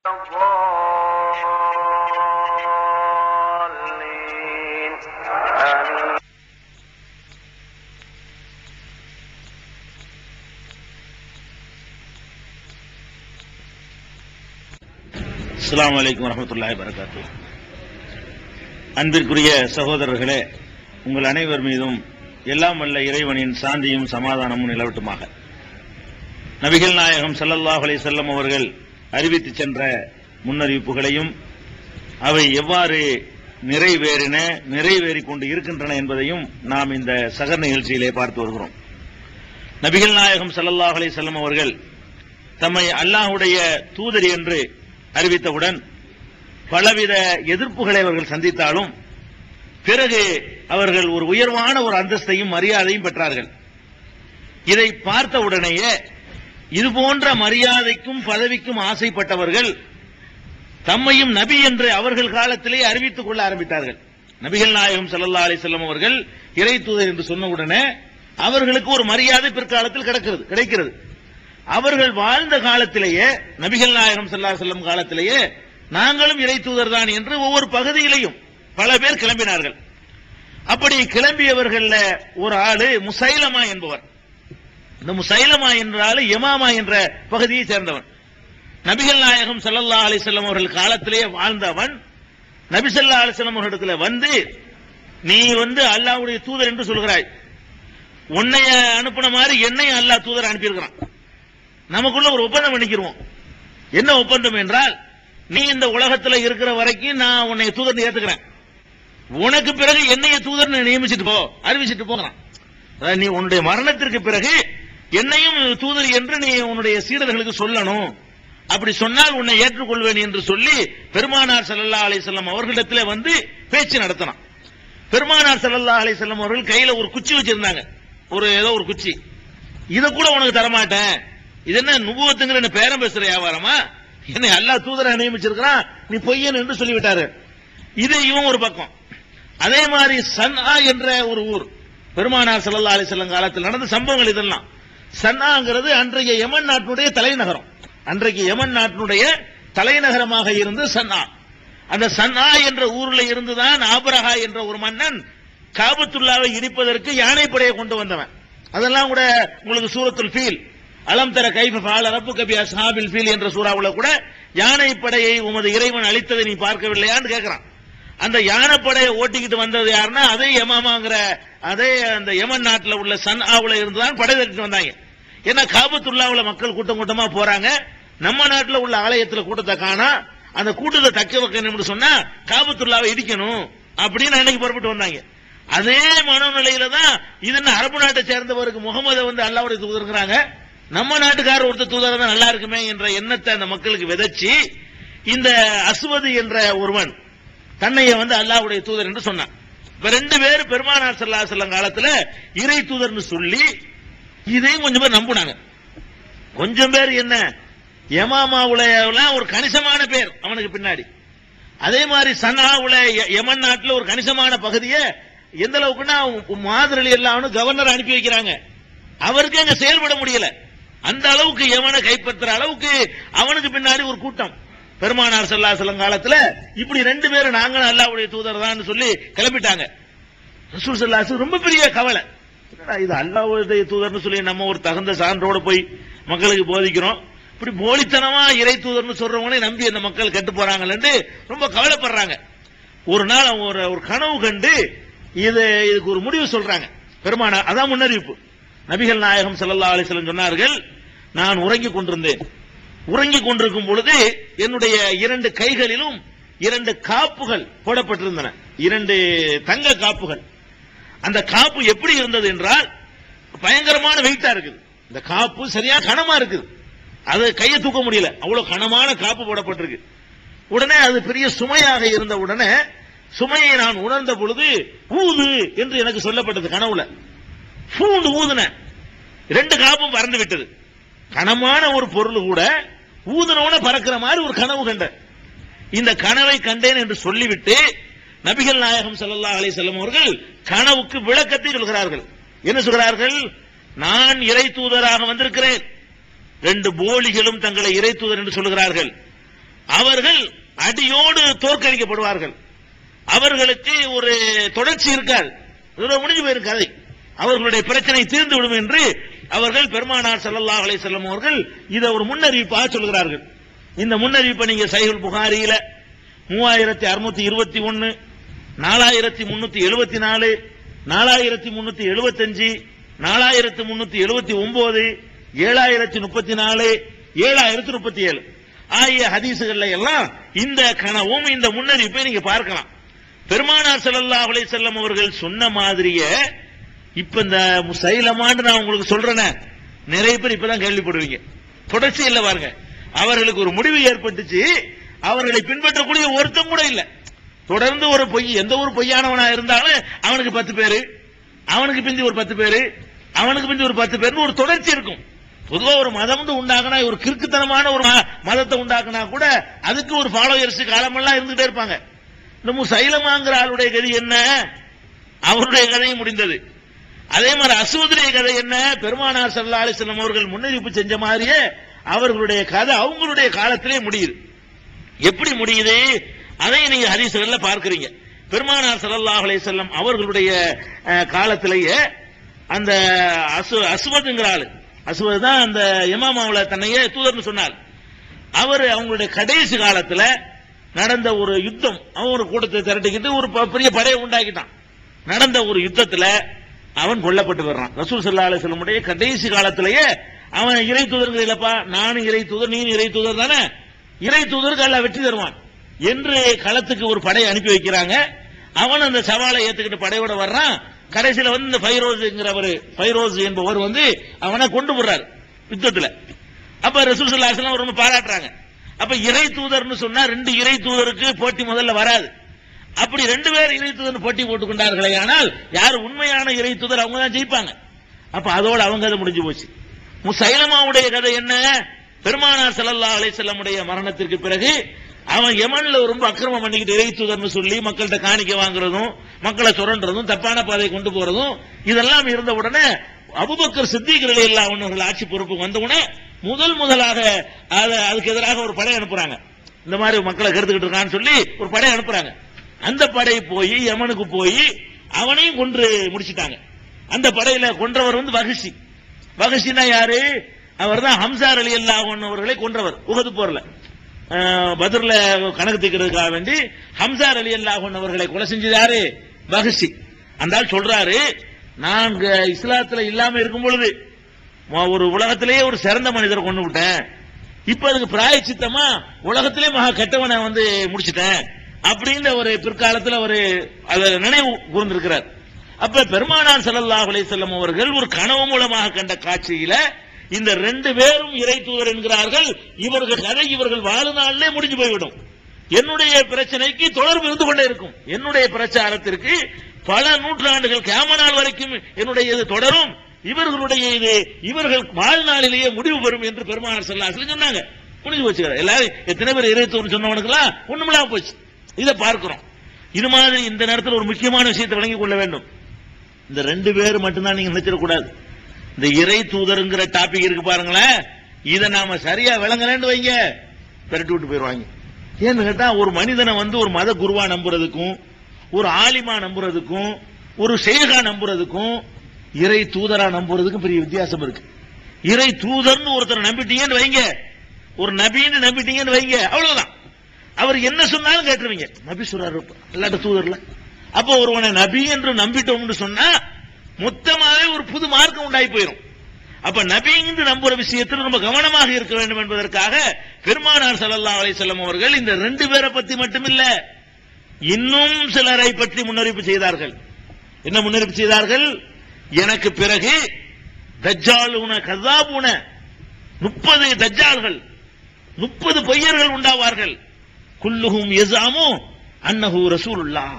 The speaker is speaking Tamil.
الضالين آمين. அஸ்ஸலாமு அலைக்கும் வரஹ்மத்துல்லாஹி வபரகாத்துஹு. அன்பிற்குரிய சகோதரர்களே, உங்கள் அனைவர் மீதும் எல்லாம் வல்ல இறைவனின் சாந்தியும் சமாதானமும் நிலவட்டுமாக. நபிகள் நாயகம் ஸல்லல்லாஹு அலைஹி வஸல்லம் அவர்கள் அறிவித்து சென்ற முன்னறிவிப்புகளையும் அவை எவ்வாறு நிறைவேறிக் கொண்டு இருக்கின்றன என்பதையும் நாம் இந்த சகர் நிகழ்ச்சியிலே பார்த்து வருகிறோம். நபிகள் நாயகம் ஸல்லல்லாஹு அலைஹி வஸல்லம் அவர்கள் தம்மை அல்லாஹ்வுடைய தூதர் என்று அறிவித்தவுடன் பலவித எதிர்ப்புகளை அவர்கள் சந்தித்தாலும் பிறகு அவர்கள் ஒரு உயர்வான ஒரு அந்தஸ்தையும் மரியாதையும் பெற்றார்கள். இதை பார்த்த உடனேயே இதுபோன்ற மரியாதைக்கும் பதவிக்கும் ஆசைப்பட்டவர்கள் தம்மையும் நபி என்று அவர்கள் காலத்திலே அறிவித்துக் கொள்ள ஆரம்பித்தார்கள். நபிகள் நாயகம் ஸல்லல்லாஹு அலைஹி வஸல்லம் அவர்கள் இறை தூதர் என்று சொன்ன உடனே அவர்களுக்கு ஒரு மரியாதை பிற்காலத்தில் கிடைக்கிறது. அவர்கள் வாழ்ந்த காலத்திலேயே, நபிகள் நாயகம் ஸல்லல்லாஹு அலைஹி வஸல்லம் காலத்திலேயே நாங்களும் இறை தூதர் தான் என்று ஒவ்வொரு பகுதியிலையும் பல பேர் கிளம்பினார்கள். அப்படி கிளம்பியவர்கள் ஒரு ஆளு முசைலமா என்பவர். இந்த முசைலமா என்ற ஆளு யமாமா என்ற பகுதியை சேர்ந்தவன். நபிகள் நாயகம் ஸல்லல்லாஹு அலைஹி வஸல்லம் அவர்கள் காலத்திலேயே வாழ்ந்தவன். நபி ஸல்லல்லாஹு அலைஹி வஸல்லம் அவர்களிடத்தில் வந்து, நீ அல்லாஹ்வுடைய தூதர் என்று சொல்கிறாய், உன்னைய அனுப்பின மாதிரி என்னையும் அல்லாஹ் தூதர் அனுப்பியிருக்கிறான். நமக்குள்ள ஒரு ஒப்பந்தம் பண்ணிக்கிறோம். என்ன ஒப்பந்தம் என்றால், நீ இந்த உலகத்தில் இருக்கிற வரைக்கும் நான் உன்னை தூதர் ஏத்துக்கிறேன், உனக்கு பிறகு என்னைய தூதர் நியமிச்சுட்டு போ, அறிவிச்சுட்டு போகிறான். நீ உன்னுடைய மரணத்திற்கு பிறகு என்னையும் தூதர் என்று நீ உன்னுடைய சீடர்களுக்கு சொல்லணும். அப்படி சொன்னால் உன்னை ஏற்றுக்கொள்வேன் என்று சொல்லி பெருமானார் ஸல்லல்லாஹு அலைஹி வஸல்லம் அவர்களிடத்தில் வந்து பேச்சு நடத்தினான். பெருமானார் ஸல்லல்லாஹு அலைஹி வஸல்லம் அவர்கள் கையில ஒரு குச்சி வச்சிருந்தாங்க, ஏதோ ஒரு குச்சி. இதை கூட உனக்கு தரமாட்டேன், இது என்ன நுபுவத்துங்கிற பேரம் பேசுற வியாபாரமா, என்னை அல்லாஹ் தூதரை நியமிச்சிருக்கிறான், நீ பொய்யன் என்று சொல்லிவிட்டாரு. இது இவன் ஒரு பக்கம். அதே மாதிரி சன்ஆ என்ற ஒரு ஊர், பெருமானார் ஸல்லல்லாஹு அலைஹி வஸல்லம் காலத்தில் நடந்த சம்பவங்கள் இதெல்லாம். சன்ஆங்கிறது அன்றைய யமன் நாட்டினுடைய தலைநகரம். அன்றைக்கு யமன் நாட்டினுடைய தலைநகரமாக இருந்து சன்ஆ. அந்த சன்ஆ என்ற ஊரில் இருந்துதான் ஆபரஹா என்ற ஒரு மன்னன் காபத்துல்லாவை இடிப்பதற்கு யானைப்படையை கொண்டு வந்தவன். அதெல்லாம் கூட உங்களுக்கு சூரத்துல் ஃபீல், அலம் தர கைஃப ஃபஅல ரப்புக பி அஸ்ஹாபில் ஃபீல் என்ற சூறாவுல கூட யானைப்படையை உமது இறைவன் அளித்ததை நீ பார்க்கவில்லையான்னு கேட்கிறான். அந்த யானைப்படையை ஓட்டிக்கிட்டு வந்தது யாருன்னா அதே யமாமாங்கிற அதே அந்த யமன் நாட்டில் உள்ள சன்ஆவுல இருந்துதான் படை தட்டிட்டு வந்தாங்க. ஏன்னா காபத்துல்லாவுல மக்கள் கூட்டம் கூட்டமா போறாங்க, நம்ம நாட்டில் உள்ள ஆலயத்தில் கூட்டத்தை காணா, அந்த கூட்டத்தை தக்க வைக்கணும்னு சொன்னா காபத்துல்லாவை இடிக்கணும் அப்படின்னு அன்னைக்கு புறப்பட்டு வந்தாங்க. அதே மனநிலையில தான் இது என்ன அரபு நாட்டை சேர்ந்தவருக்கு முகமது அல்லாஹ்வுடைய தூதர்ங்கிறாங்க, நம்ம நாட்டுக்காரர் ஒருத்தர் தூதர் தான் நல்லா இருக்குமே என்ற எண்ணத்தை அந்த மக்களுக்கு விதைச்சு இந்த அஸ்வது என்ற ஒருவன் தன்னைய அல்லாஹ்வுடைய தூதர் என்று சொன்னான். இப்ப ரெண்டு பேர் பெருமானார் ஸல்லல்லாஹு அலைஹி வஸல்லம் காலத்துல இறை தூதர்னு சொல்லி இதையும் கொஞ்சம் பேர் நம்புனாங்க. கொஞ்சம் பேர் என்ன, யமாமாவுல ஒரு கணிசமான பேர் அவனுக்கு பின்னாடி. அதே மாதிரி சன்ஆவுல யமன் நாட்டில் ஒரு கணிசமான பகுதியை எந்த அளவுக்குன்னா மாதிரி எல்லாம் கவர்னர் அனுப்பி வைக்கிறாங்க, அவருக்கு அங்க செயல்பட முடியல. அந்த அளவுக்கு யமனை கைப்பற்ற அளவுக்கு அவனுக்கு பின்னாடி ஒரு கூட்டம். பெருமானார் ஸல்லல்லாஹு அலைஹி வஸல்லம் காலத்துல இப்படி ரெண்டு பேரும் நாங்களும் அல்லாஹ்வுடைய தூதர் தான் சொல்லி கிளம்பிட்டாங்க. ரசூல் ஸல்லல்லாஹு அலைஹி வஸல்லம் ரொம்ப பெரிய கவலை, இது அல்லாஹ்வுடைய தூதர்னு சொல்லி நம்ம ஒரு தகுந்த சான்றோடு போய் மக்களுக்கு போதிக்கிறோம், இப்படி போலித்தனமா இறை தூதர்னு சொல்றவங்களே நம்பி அந்த மக்கள் கெட்டு போறாங்கன்னு ரொம்ப கவலைப்படுறாங்க. ஒரு நாள் அவங்க ஒரு கனவு கண்டு இதுக்கு ஒரு முடிவு சொல்றாங்க. பெருமானார் அதான் முன்னறிவிப்பு. நபிகள் நாயகம் ஸல்லல்லாஹு அலைஹி வஸல்லம் சொன்னார்கள், நான் உறங்கிக் கொண்டிருந்தேன், உறங்கிக் கொண்டிருக்கும் பொழுது என்னுடைய இரண்டு கைகளிலும் இரண்டு காப்புகள் போடப்பட்டிருந்தன, இரண்டு தங்க காப்புகள். அந்த காப்பு எப்படி இருந்தது என்றால் பயங்கரமான வெயிட்டா இருக்குது. இந்த காப்பு சரியா கனமா இருக்குது, அது கையை தூக்க முடியல, அவ்வளவு கனமான காப்பு போடப்பட்டிருக்கு. உடனே அது பெரிய சுமையாக இருந்த உடனே சுமையை நான் உணர்ந்த பொழுது ஊது என்று எனக்கு சொல்லப்பட்டது கனவுல. பூண்டு ஊதுன, ரெண்டு காப்பும் பறந்து விட்டது. கனமான ஒரு பொருள் கூட ஊதுனோட பறக்கிற மாதிரி ஒரு கனவு கண்டேன். இந்த கனவை கண்டேன் என்று சொல்லிவிட்டு நபிகள் நாயகம் ஸல்லல்லாஹு அலைஹி வஸல்லம் அவர்கள் கனவுக்கு விளக்கத்தை சொல்கிறார்கள். என்ன சொல்கிறார்கள், நான் இறை தூதராக வந்திருக்கிறேன், ரெண்டு போலிகளும் தங்களை இறை தூதர் என்று சொல்கிறார்கள், அவர்கள் அடியோடு தோற்கடிக்கப்படுவார்கள். அவர்களுக்கு ஒரு தொடர்ச்சி இருக்காது, முடிஞ்சு போயிருக்கு கதை, அவர்களுடைய பிரச்சனை தீர்ந்து விடும் என்று அவர்கள் பெருமானார் ஸல்லல்லாஹு அலைஹி வஸல்லம் அவர்கள் இதை ஒரு முன்னறிவிப்பாக சொல்கிறார்கள். இந்த முன்னறிவிப்பை நீங்க சஹீஹுல் புகாரியில 3621, 4374, 4375, 4379, 7034, 7037 ஆகிய ஹதீசுகள்ல எல்லாம் இந்த கனவும் இந்த முன்னறிவிப்பை நீங்க பார்க்கலாம். பெருமானார் ஸல்லல்லாஹு அலைஹி வஸல்லம் அவர்கள் சொன்ன மாதிரியே இப்ப இந்த முசைலமான்னு நான் உங்களுக்கு சொல்றேனே, நிறைய பேர் இப்பதான் கேள்விப்படுவீங்க. தொடர்ச்சி இல்ல பாருங்க, அவர்களுக்கு ஒரு முடிவு ஏற்பட்டுச்சு, அவர்களை பின்பற்றக்கூடிய ஒருத்தம் கூட இல்ல. தொடர்ந்து ஒரு பொய், எந்த ஒரு பொய்யானவனா இருந்தாலும் அவனுக்கு 10 பேரு, அவனுக்கு பிந்தி ஒரு 10 பேரு, அவனுக்கு பிந்தி ஒரு 10 பேர், ஒரு தொடர்ச்சி இருக்கும். பொதுவா ஒரு மதம் வந்து உண்டாக்குனா, ஒரு கிறுக்குத்தனமான ஒரு மதத்தை உண்டாக்குனா கூட அதுக்கு ஒரு ஃபாலோயர்ஸ் காலமெல்லாம் இருந்துட்டே இருப்பாங்க. இந்த முசைலமாங்கிற ஆளுடைய கதை என்ன, அவருடைய கதையும் முடிந்தது. அதே மாதிரி அஸ்வதுடைய கதை என்ன, பெருமானார் ஸல்லல்லாஹு அலைஹி வஸல்லம் அவர்கள் முன்னறிவிப்பு செஞ்ச மாதிரியே அவர்களுடைய கதை அவங்களுடைய காலத்திலே முடியுது. எப்படி முடியுது அதை நீங்க ஹதீஸ்கள்ல பார்க்கிறீங்க. பெருமானார் ஸல்லல்லாஹு அலைஹி வஸல்லம் அவர்களுடைய காலத்திலேயே அந்த அஸ்வதுங்கிற ஆளு, அஸ்வத் தான் அந்த யமாமாவுல தன்னையே தூதர்னு சொன்னார். அவர் அவங்களுடைய கடைசி காலத்துல நடந்த ஒரு யுத்தம், அவன் ஒரு கூட்டத்தை திரட்டிக்கிட்டு ஒரு பெரிய படையை உண்டாக்கிட்டான். நடந்த ஒரு யுத்தத்துல அவன் கொல்லப்பட்டு வர்றான். ரசூல் ஸல்லல்லாஹு அலைஹி வஸல்லம் உடைய கடைசி காலத்திலேயே அவன் இறை தூதர்கள் இல்லப்பா, நானும் இறை தூதர், நீ இறை தூதர் தானே, இறை தூதருக்கு அல்லாஹ் வெற்றி தருவான் என்று களத்துக்கு ஒரு படையை அனுப்பி வைக்கிறாங்க. அவன் அந்த சவாலை ஏத்துக்கிட்டு படையோட வர்றான். கடைசியில வந்து இந்த ஃபைரோஸ் என்பவர் வந்து அவனை கொண்டு போறாரு யுத்தத்துல. அப்ப ரசூல் ஸல்லல்லாஹு அலைஹி வஸல்லம் ரொம்ப பாராட்டுறாங்க. அப்ப இறை தூதர்னு சொன்னா 2 இறை தூதருக்கு போட்டி முதல்ல வராது. அப்படி 2 பேர் இறை தூதர் போட்டி போட்டுக் கொண்டார்களே, ஆனால் யார் உண்மையான இறை தூதர் அவங்க தான் ஜெயிப்பாங்க. அப்ப அதோட அவங்க கதை முடிஞ்சு போச்சு. முசைலமாவுடைய கதை என்ன, பெருமானார் ஸல்லல்லாஹு அலைஹி வஸல்லம் உடைய மரணத்திற்கு பிறகு அவன் யமன்ல ரொம்ப அக்கிரமம் பண்ணிக்கிட்டு இறை தூதர்னு சொல்லி மக்கள்கிட்ட காணிக்க வாங்குறதும், மக்களை சுரண்டுறதும், தப்பான பாதையை கொண்டு போறதும் இதெல்லாம் இருந்த உடனே அபூபக்கர் சித்திக் ரலியல்லாஹு அன்ஹு அவர்கள் ஆட்சி பொறுப்பு வந்த உடனே முதலாக அதுக்கு எதிராக ஒரு படை அனுப்புறாங்க. இந்த மாதிரி மக்களை கெடுத்துக்கிட்டு இருக்கான்னு சொல்லி ஒரு படை அனுப்புறாங்க. அந்த படை போய் யமனுக்கு போய் அவனையும் கொன்று முடிச்சிட்டாங்க. அந்த படையில கொன்றவர் வந்து வஹ்ஷினா யாரு, அவர் தான் ஹம்ஸா ரலியல்லாஹு அன்ஹு அவர்களை கொன்றவர். உஹது போர்ல பத்ர்ல கணக்கு தீர்க்கிறதுக்காக வேண்டி ஹம்ஸா ரலியல்லாஹு அன்ஹு அவர்களை கொலை செஞ்சது யாரு, வஹ்ஷி. அந்த ஆள் சொல்றாரு, நான் இஸ்லாத்துல இல்லாம இருக்கும் பொழுது ஒரு உலகத்திலேயே ஒரு சிறந்த மனிதரை கொண்டு விட்டேன், இப்ப அதுக்கு பிராயச்சித்தமா உலகத்திலே மகா கெட்டவனை வந்து முடிச்சிட்டேன் அப்படின்ற ஒரு பிற்காலத்தில் ஒரு அதை நினைவு கூர்ந்திருக்கிறார். அப்ப பெருமானார் ஸல்லல்லாஹு அலைஹி வஸல்லம் அவர்கள் ஒரு கனவு மூலமாக கண்ட காட்சியில இந்த 2 பேரும் இறை தூதர் என்கிறார்கள். இவர்கள் கதை இவர்கள் வாழ்நாளிலே முடிஞ்சு போய்விடும். என்னுடைய பிரச்சனைக்கு தொடர்பு இருந்து கொண்டே இருக்கும். என்னுடைய பிரச்சாரத்திற்கு பல நூற்றாண்டுகள் கியாமத் நாள் வரைக்கும் என்னுடைய இது தொடரும். இவர்களுடைய இது இவர்கள் வாழ்நாளிலேயே முடிவு பெறும் என்று பெருமானார் ஸல்லல்லாஹு அலைஹி வஸல்லம் சொன்னாங்க. முடிஞ்சு போச்சு. எல்லாரும் எத்தனை பேர் இறை தூதர் சொன்னவனுக்கெல்லாம் ஒண்ணுமில்லாம போச்சு. இதை பார்க்கிறோம். இது மாதிரி இந்த நேரத்தில் ஒரு முக்கியமான விஷயத்தை விளங்கிக் கொள்ள வேண்டும். இந்த 2 பேர் மட்டும்தான் நீங்க நினைச்சிடக்கூடாது. இந்த இறை தூதருங்கிற டாபிக் இருக்கு பாருங்களேன், இதை நாம சரியா விளங்கலன்னு வைங்க, பெரட்டி விட்டு போயிருவாங்க. ஏன்னு கேட்டா, ஒரு மனிதனை வந்து ஒரு மத குருவா நம்புறதுக்கும், ஒரு ஆலிமா நம்புறதுக்கும், ஒரு ஷேகா நம்புறதுக்கும், இறை தூதரா நம்புறதுக்கும் பெரிய வித்தியாசம் இருக்கு. இறை தூதர்னு ஒருத்தர் நம்பிட்டீங்கன்னு வைங்க, ஒரு நபின்னு நம்பிட்டீங்கன்னு வைங்க, அவ்வளவுதான். அவர் என்ன சொன்னாலும் கேட்டுருவீங்க. நபி சொல்றாரு இல்லாட்ட தூதர்ல. அப்போ ஒருவனை நபி என்று நம்பிட்டோம்னு சொன்னா மொத்தமாவே ஒரு புது மார்க்கம் உண்டாகி போயிடும். அப்ப நபி என்று நம்புற விஷயத்தில் ரொம்ப கவனமாக இருக்க வேண்டும் என்பதற்காக பெருமானார் ஸல்லல்லாஹு அலைஹி வஸல்லம் அவர்கள் இந்த 2 பேரை பத்தி மட்டுமில்ல, இன்னும் சிலரை பற்றி முன்னறிவிப்பு செய்தார்கள். என்ன முன்னறிவிப்பு செய்தார்கள்? எனக்கு பிறகு தஜ்ஜாலுன கஸாபுன 30 தஜ்ஜால்கள், 30 பொய்யர்கள் உண்டாவார்கள். குல்லுஹும் யஸாமு அன்னஹு ரசூலுல்லாஹ்.